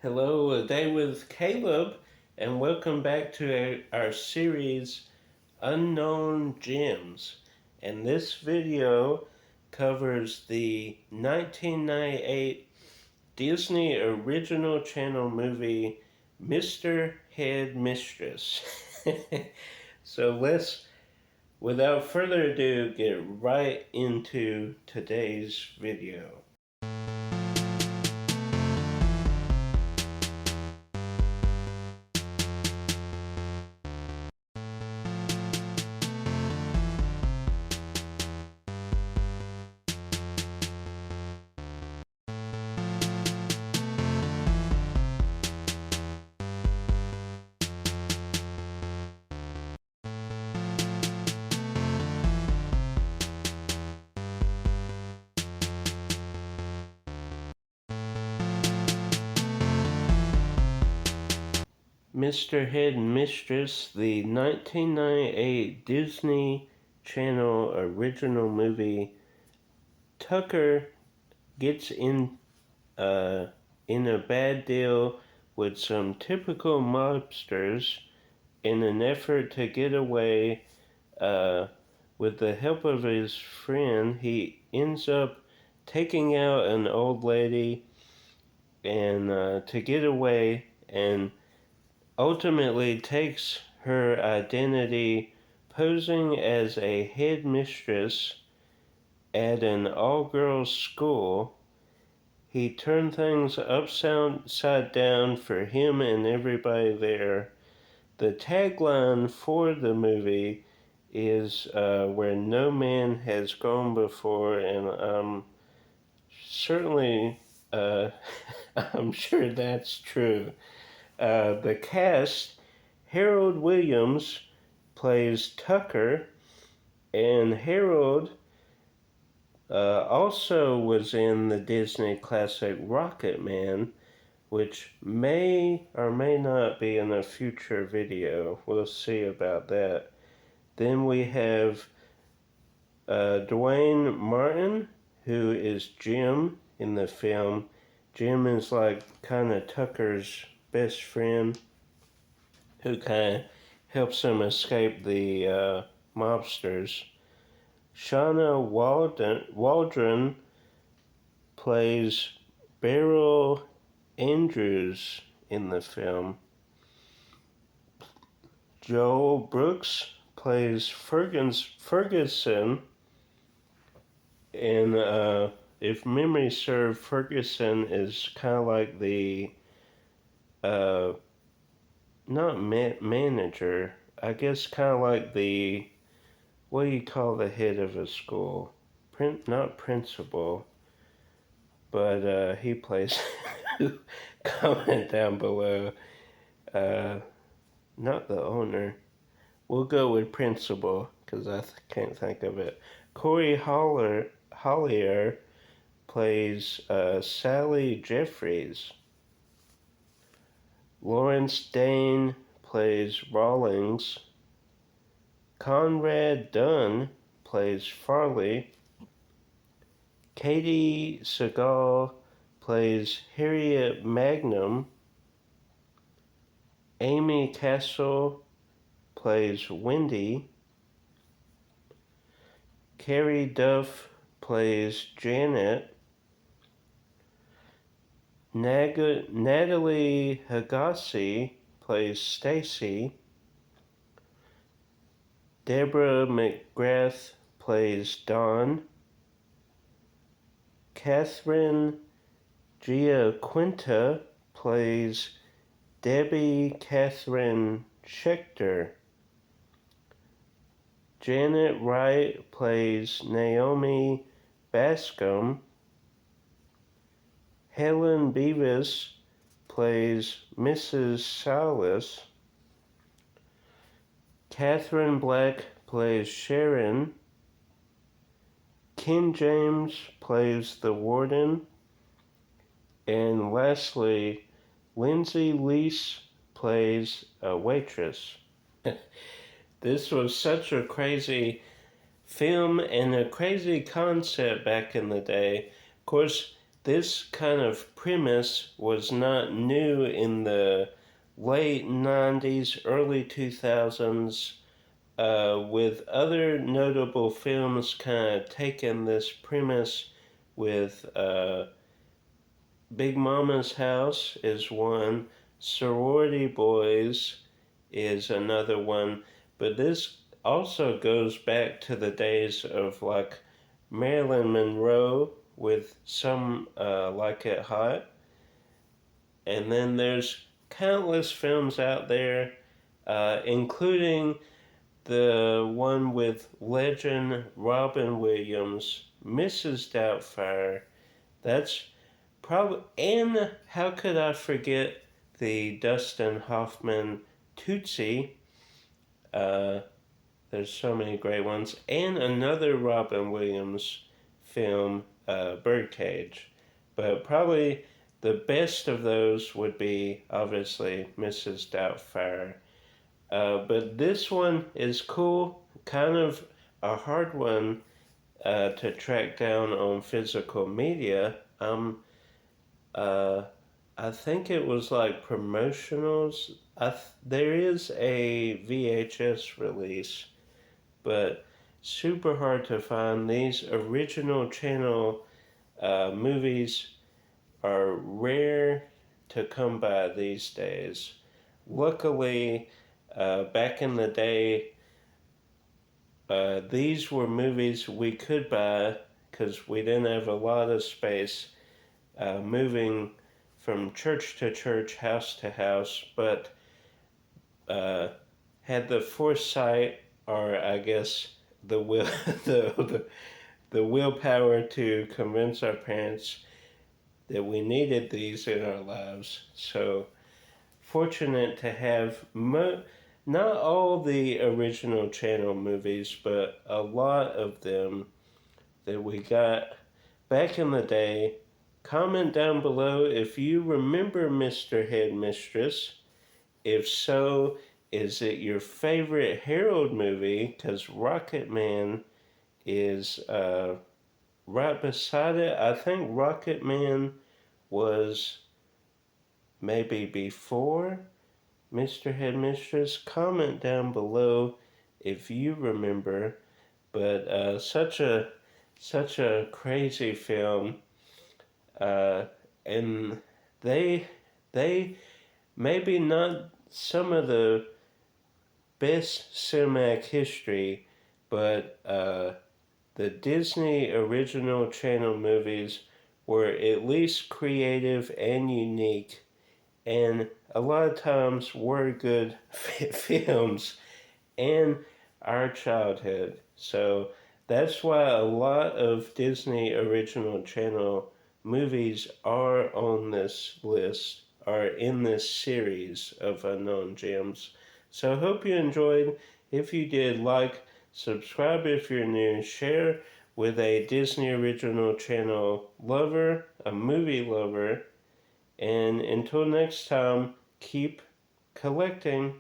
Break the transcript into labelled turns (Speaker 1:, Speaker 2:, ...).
Speaker 1: Hello, A Day with Caleb, and welcome back to our series Unknown Gems. And this video covers the 1998 Disney original channel movie Mr. Headmistress. So let's, without further ado, get right into today's video. Mr. Headmistress, the 1998 Disney Channel original movie. Tucker gets in a bad deal with some typical mobsters in an effort to get away. With the help of his friend, he ends up taking out an old lady and to get away, and ultimately takes her identity posing as a headmistress at an all-girls school. He turned things upside down for him and everybody there. The tagline for the movie is where no man has gone before, and certainly I'm sure that's true. The cast: Harold Williams plays Tucker, and Harold also was in the Disney classic Rocket Man, which may or may not be in a future video. We'll see about that. Then we have Dwayne Martin, who is Jim in the film. Jim is like kind of Tucker's best friend, who kind of helps him escape the mobsters. Shauna Waldron plays Beryl Andrews in the film. Joel Brooks plays Ferguson, and if memory serves, Ferguson is kind of like the not manager, I guess kind of like the, what do you call the head of a school? Not principal, but he plays, comment down below, not the owner. We'll go with principal, because I can't think of it. Corey Hollier plays Sally Jeffries. Lawrence Dane plays Rawlings. Conrad Dunn plays Farley. Katie Segal plays Harriet Magnum. Amy Castle plays Wendy. Carrie Duff plays Janet. Natalie Higassi plays Stacy. Deborah McGrath plays Dawn. Catherine Giaquinta plays Debbie Catherine Schechter. Janet Wright plays Naomi Bascom. Helen Beavis plays Mrs. Salas. Catherine Black plays Sharon. Ken James plays the warden. And lastly, Lindsay Lease plays a waitress. This was such a crazy film and a crazy concept back in the day. Of course, this kind of premise was not new in the late 90s, early 2000s, with other notable films kind of taking this premise with Big Mama's House is one, Sorority Boys is another one, but this also goes back to the days of like Marilyn Monroe with Some Like It Hot. And then there's countless films out there, including the one with legend Robin Williams, Mrs. Doubtfire. That's probably, and how could I forget the Dustin Hoffman Tootsie? Uh, there's so many great ones, and another Robin Williams film, Birdcage. But probably the best of those would be obviously Mrs. Doubtfire. But this one is cool, kind of a hard one to track down on physical media. Uh, I think it was like promotionals. There is a VHS release, but super hard to find. These original channel movies are rare to come by these days. Luckily, back in the day, these were movies we could buy because we didn't have a lot of space moving from church to church, house to house, but uh, had the foresight, or I guess the will, the willpower to convince our parents that we needed these in our lives. So fortunate to have not all the original channel movies, but a lot of them that we got back in the day. Comment down below if you remember Mr. Headmistress. If so, is it your favorite Harold movie? Because Rocket Man is right beside it. I think Rocket Man was maybe before Mr. Headmistress. Comment down below if you remember. But such a crazy film. And they maybe not some of the best cinematic history, but the Disney original channel movies were at least creative and unique, and a lot of times were good films and our childhood. So that's why a lot of Disney original channel movies are on this list, are in this series of unknown gems. So I hope you enjoyed. If you did, like, subscribe if you're new, share with a Disney original channel lover, a movie lover, and until next time, keep collecting.